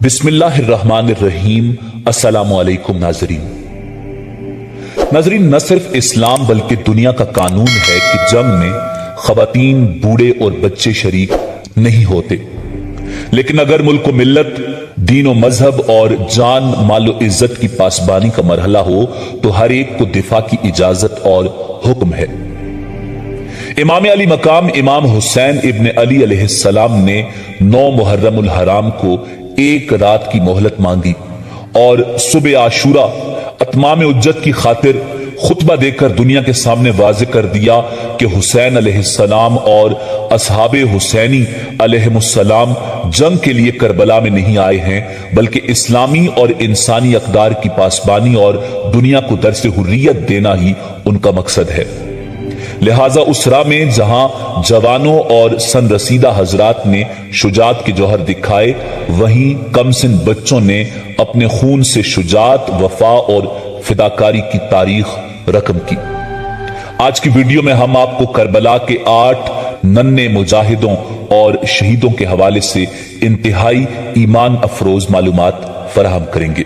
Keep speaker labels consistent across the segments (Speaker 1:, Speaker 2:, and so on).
Speaker 1: بسم اللہ الرحمن الرحیم۔ السلام علیکم ناظرین۔ نہ صرف اسلام بلکہ دنیا کا قانون ہے کہ جنگ میں خواتین، بوڑھے اور بچے شریک نہیں ہوتے، لیکن اگر ملک و ملت، دین و مذہب اور جان، مال و عزت کی پاسبانی کا مرحلہ ہو تو ہر ایک کو دفاع کی اجازت اور حکم ہے۔ امام علی مقام امام حسین ابن علی علیہ السلام نے 9 محرم الحرام کو ایک رات کی مہلت مانگی اور صبح عاشورہ اتمام حجت کی خاطر خطبہ دے کر دنیا کے سامنے واضح کر دیا کہ حسین علیہ السلام اور اصحاب حسینی علیہ السلام جنگ کے لیے کربلا میں نہیں آئے ہیں، بلکہ اسلامی اور انسانی اقدار کی پاسبانی اور دنیا کو درس حریت دینا ہی ان کا مقصد ہے۔ لہٰذا اس راہ میں جہاں جوانوں اور سن رسیدہ حضرات نے شجاعت کے جوہر دکھائے، وہیں کم سن بچوں نے اپنے خون سے شجاعت، وفا اور فداکاری کی تاریخ رقم کی۔ آج کی ویڈیو میں ہم آپ کو کربلا کے 8 ننھے مجاہدوں اور شہیدوں کے حوالے سے انتہائی ایمان افروز معلومات فراہم کریں گے۔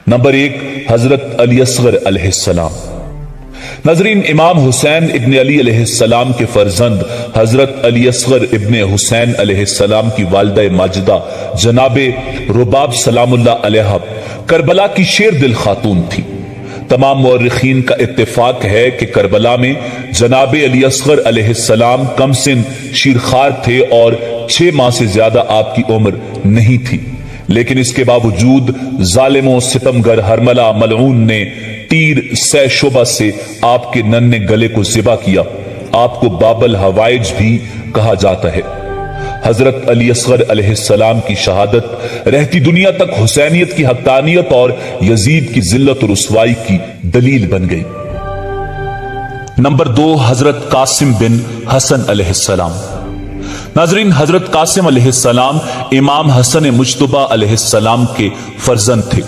Speaker 1: نمبر 1، حضرت علی اصغر علیہ السلام۔ ناظرین، امام حسین ابن علی علیہ السلام کے فرزند حضرت علی اصغر ابن حسین علیہ السلام کی والدہ ماجدہ جناب رباب سلام اللہ علیہ کربلا کی شیر دل خاتون تھی۔ تمام مورخین کا اتفاق ہے کہ کربلا میں جناب علی اصغر علیہ السلام کم سن شیرخوار تھے اور 6 ماہ سے زیادہ آپ کی عمر نہیں تھی، لیکن اس کے باوجود ظالم و ستمگر ہرملہ ملعون نے تیر سہ شعبہ سے آپ کے ننھے گلے کو ذبح کیا۔ آپ کو باب الحوائج بھی کہا جاتا ہے۔ حضرت علی اصغر علیہ السلام کی شہادت رہتی دنیا تک حسینیت کی حقانیت اور یزید کی ذلت و رسوائی کی دلیل بن گئی۔ نمبر 2، حضرت قاسم بن حسن علیہ السلام۔ ناظرین، حضرت قاسم علیہ السلام امام حسن مجتبی علیہ السلام کے فرزند تھے۔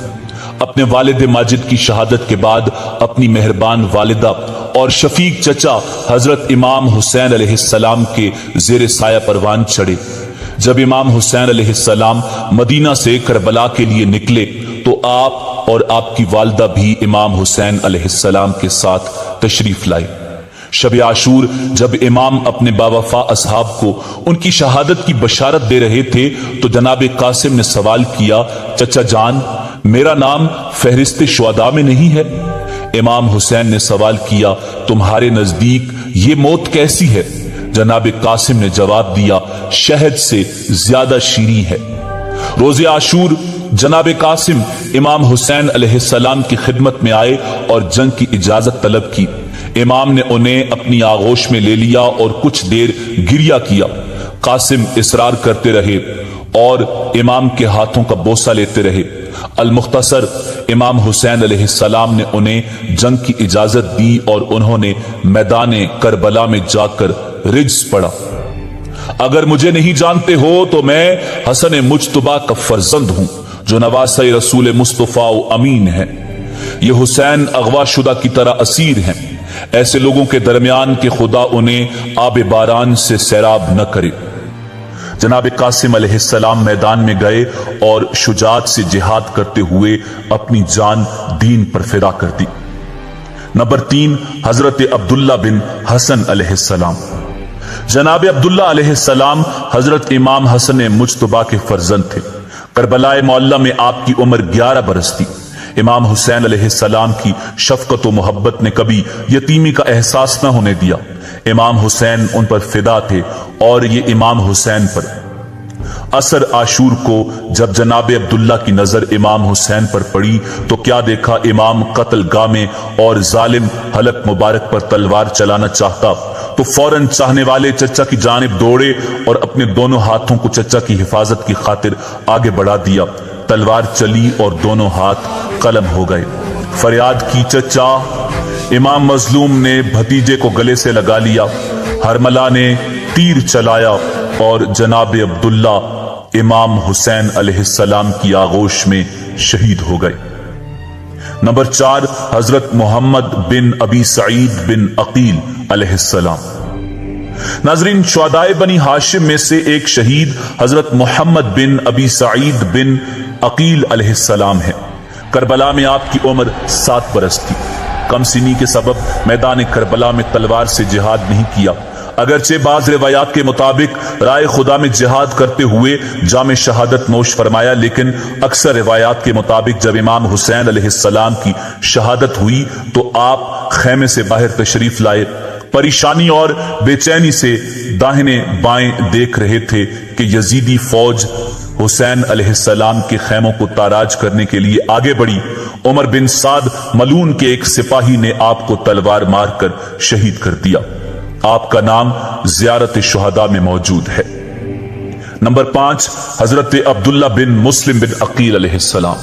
Speaker 1: اپنے والد ماجد کی شہادت کے بعد اپنی مہربان والدہ اور شفیق چچا حضرت امام حسین علیہ السلام کے زیر سایہ پروان چڑھے۔ جب امام حسین علیہ السلام مدینہ سے کربلا کے لیے نکلے تو آپ اور آپ کی والدہ بھی امام حسین علیہ السلام کے ساتھ تشریف لائے۔ شب عاشور جب امام اپنے باوفا اصحاب کو ان کی شہادت کی بشارت دے رہے تھے تو جناب قاسم نے سوال کیا، چچا جان، میرا نام فہرست شہداء میں نہیں ہے؟ امام حسین نے سوال کیا، تمہارے نزدیک یہ موت کیسی ہے؟ جناب قاسم نے جواب دیا، شہد سے زیادہ شیریں ہے۔ روز عاشور جناب قاسم امام حسین علیہ السلام کی خدمت میں آئے اور جنگ کی اجازت طلب کی۔ امام نے انہیں اپنی آغوش میں لے لیا اور کچھ دیر گریہ کیا۔ قاسم اصرار کرتے رہے اور امام کے ہاتھوں کا بوسہ لیتے رہے۔ المختصر، امام حسین علیہ السلام نے انہیں جنگ کی اجازت دی اور انہوں نے میدان کربلا میں جا کر رجز پڑھا۔ اگر مجھے نہیں جانتے ہو تو میں حسن مجتبی کا فرزند ہوں جو نواسہ رسول مصطفیٰ و امین ہے۔ یہ حسین اغوا شدہ کی طرح اسیر ہیں، ایسے لوگوں کے درمیان کہ خدا انہیں آب باران سے سیراب نہ کرے۔ جناب قاسم علیہ السلام میدان میں گئے اور شجاعت سے جہاد کرتے ہوئے اپنی جان دین پر فدا کر دی۔ نمبر 3، حضرت عبداللہ بن حسن علیہ السلام۔ جناب عبداللہ علیہ السلام حضرت امام حسن مجتبی کے فرزند تھے۔ کربلا معلہ میں آپ کی عمر 11 برس تھی۔ امام حسین علیہ السلام کی شفقت و محبت نے کبھی یتیمی کا احساس نہ ہونے دیا۔ امام حسین ان پر فدا تھے اور یہ امام حسین پر۔ عصر عاشور کو جب جناب عبداللہ کی نظر امام حسین پر پڑی تو کیا دیکھا، امام قتل گاہ میں اور ظالم حلق مبارک پر تلوار چلانا چاہتا تو فوراً چاہنے والے چچا کی جانب دوڑے اور اپنے دونوں ہاتھوں کو چچا کی حفاظت کی خاطر آگے بڑھا دیا۔ تلوار چلی اور دونوں ہاتھ قلم ہو گئے۔ فریاد کی، چچا! امام مظلوم نے بھتیجے کو گلے سے لگا لیا۔ ہرملہ نے تیر چلایا اور جناب عبداللہ امام حسین علیہ السلام کی آغوش میں شہید ہو گئے۔ نمبر 4، حضرت محمد بن ابی سعید بن عقیل علیہ السلام۔ नाजरीन, शुहदाए बनी हाशिम में से एक शहीद हजरत मोहम्मद बिन अबी सईद बिन अकील अलैहिस्सलाम है। करबला में आपकी उम्र 7 बरस थी। कम सिनी के सबब मैदान करबला में तलवार से जिहाद नहीं किया। अगरचे बाज रिवायात के मुताबिक राय खुदा में जिहाद करते हुए जामे शहादत नोश फरमाया, लेकिन अक्सर रिवायात के मुताबिक जब इमाम हुसैन अलैहिस्सलाम की शहादत हुई तो आप खैमे से बाहर तशरीफ लाए। परेशानी और बेचैनी से दाहिने बाएं देख रहे थे कि यजीदी फौज हुसैन अलैहिस्सलाम के खैमों को ताराज करने के लिए आगे बढ़ी। उमर बिन साद मलून के एक सिपाही ने आपको तलवार मारकर शहीद कर दिया। आपका नाम ज़ियारत शुहदा में मौजूद है। नंबर 5, हजरत अब्दुल्ला बिन मुस्लिम बिन अकील अलैहिस्सलाम।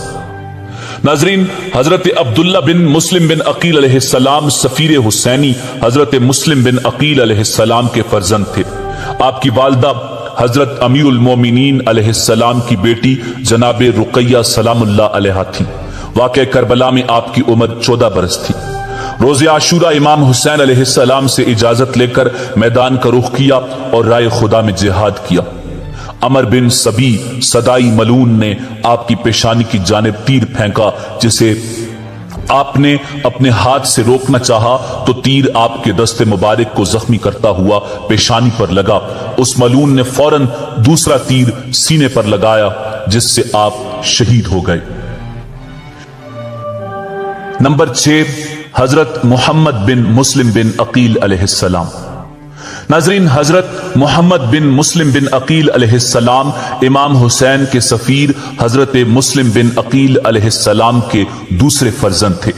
Speaker 1: नाजरीन, हजरत अब्दुल्ला बिन मुस्लिम बिन अकील अलैहिस्सलाम सफीर हुसैनी हजरत मुस्लिम बिन अकील अलैहिस्सलाम के फर्जंद थे। आपकी वालदा हजरत अमीरुल मोमिनीन अलैहिस्सलाम की बेटी जनाब रुकैया सलामुल्लाह अलैहा थी। वाक़या करबला में आपकी उम्र 14 बरस थी। रोज़े आशूरा इमाम हुसैन अलैहिस्सलाम से इजाजत लेकर मैदान का रुख किया और राय खुदा में जिहाद किया। अमर बिन सबी सदाई मलून ने आपकी पेशानी की जानिब तीर फेंका, जिसे आपने अपने हाथ से रोकना चाहा तो तीर आपके दस्ते मुबारक को जख्मी करता हुआ पेशानी पर लगा। उस मलून ने फौरन दूसरा तीर सीने पर लगाया, जिससे आप शहीद हो गए। नंबर 6, हजरत मोहम्मद बिन मुस्लिम बिन अकील अलैहिस्सलाम। नाजरीन, हजरत मोहम्मद बिन मुस्लिम बिन अकील अलैहिस्सलाम इमाम हुसैन के सफीर हजरत मुस्लिम बिन अकील अलैहिस्सलाम के दूसरे फर्जंद थे।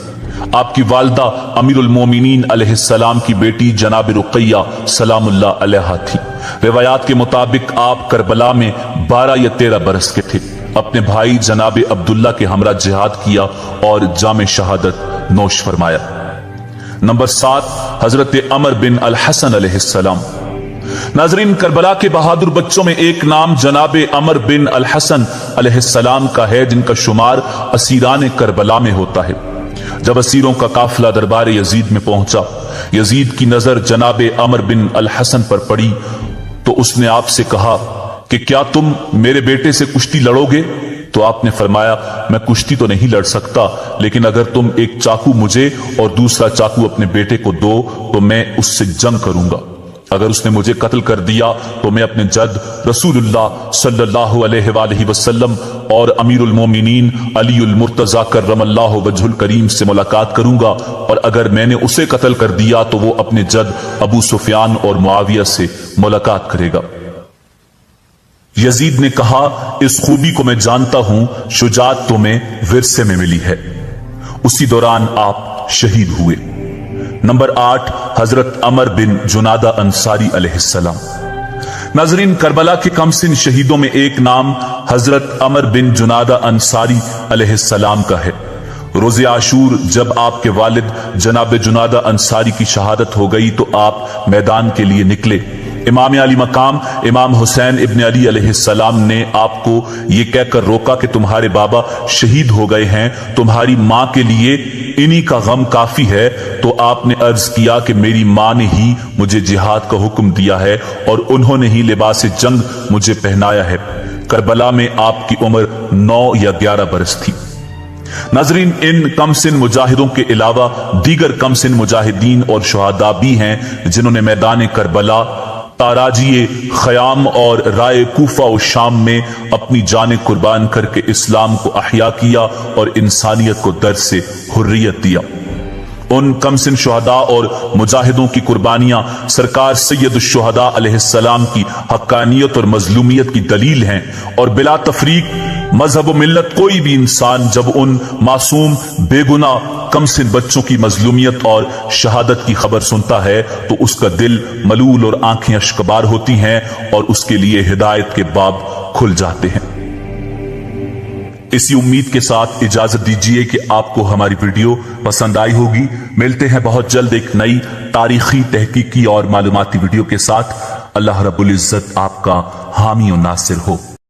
Speaker 1: आपकी वालदा अमीरुल मोमिनीन अलैहिस्सलाम की बेटी जनाब रुकैया सलामुल्लाह अलैहा थी। रिवायात के मुताबिक आप करबला में 12 या 13 बरस के थे। अपने भाई जनाब अब्दुल्ला के हमरा जिहाद किया और जामे शहादत नोश फरमाया। नंबर 7, हजरत अमर बिन अल हसन अलैहिस्सलाम। नाजरीन, करबला के बहादुर बच्चों में एक नाम जनाब अमर बिन अल हसन अलैहिस्सलाम का है, जिनका शुमार असीरान करबला में होता है। जब असीरों का काफिला दरबार यजीद में पहुंचा, यजीद की नजर जनाब अमर बिन अल हसन पर पड़ी तो उसने आपसे कहा कि क्या तुम मेरे बेटे से कुश्ती लड़ोगे? तो आपने फरमाया, मैं कुश्ती तो नहीं लड़ सकता, लेकिन अगर तुम एक चाकू मुझे और दूसरा चाकू अपने बेटे को दो तो मैं उससे जंग करूंगा। अगर उसने मुझे कत्ल कर दिया तो मैं अपने जद रसूलुल्लाह सल्लल्लाहु अलैहि वसल्लम और अमीरुल मोमिनीन अलीउल मुर्तजा कर्रमल्लाहु वजहुल करीम से मुलाकात करूंगा, और अगर मैंने उसे कत्ल कर दिया तो वो अपने जद अबू सुफियान और मुआविया से मुलाकात करेगा। यजीद ने कहा, इस खूबी को मैं जानता हूं, शुजात तुम्हें विरसे में मिली है। उसी दौरान आप शहीद हुए। नंबर 8, हजरत अमर बिन जुनादा अंसारी अलैहिस्सलाम। नाजरीन, करबला के कमसिन शहीदों में एक नाम हजरत अमर बिन जुनादा अंसारी अलैहिस्सलाम का है। रोज़े आशूर जब आपके वालिद जनाब जुनादा अंसारी की शहादत हो गई तो आप मैदान के लिए निकले। इमाम अली मकाम इमाम हुसैन इब्न अली अलैहिस्सलाम ने आपको ये कहकर रोका कि तुम्हारे बाबा शहीद हो गए हैं, तुम्हारी मां के लिए इन्हीं का गम काफी है। तो आपने अर्ज किया कि मेरी मां ने ही मुझे जिहाद का हुक्म दिया है और उन्होंने ही लिबास जंग मुझे पहनाया है। करबला में आपकी उम्र 9 या 11 बरस थी। नाजरीन, इन कमसिन मुजाहिदों के अलावा दीगर कमसिन मुजाहिदीन और शुहदा भी हैं जिन्होंने मैदान करबला, ताराजिए खयाम और राय कूफा और शाम में अपनी जान कुर्बान करके इस्लाम को अहया किया और इंसानियत को दर्द से हुर्रियत दिया। उन कमसिन शुहदा और मुजाहिदों की कुर्बानियां सरकार सैयद शुहदा अलैहिस्सलाम की हक्कानियत और मजलूमियत की दलील हैं, और बिला तफरीक मजहब व मिल्लत कोई भी इंसान जब उन मासूम बेगुना कमसिन बच्चों की मजलूमियत और शहादत की खबर सुनता है तो उसका दिल मलूल और आंखें अश्कबार होती हैं और उसके लिए हिदायत के बाब खुल जाते हैं। इसी उम्मीद के साथ इजाजत दीजिए कि आपको हमारी वीडियो पसंद आई होगी। मिलते हैं बहुत जल्द एक नई तारीखी, तहकीकी और मालूमाती वीडियो के साथ। अल्लाह रब्बुल इज्जत आपका हामी और नासिर हो।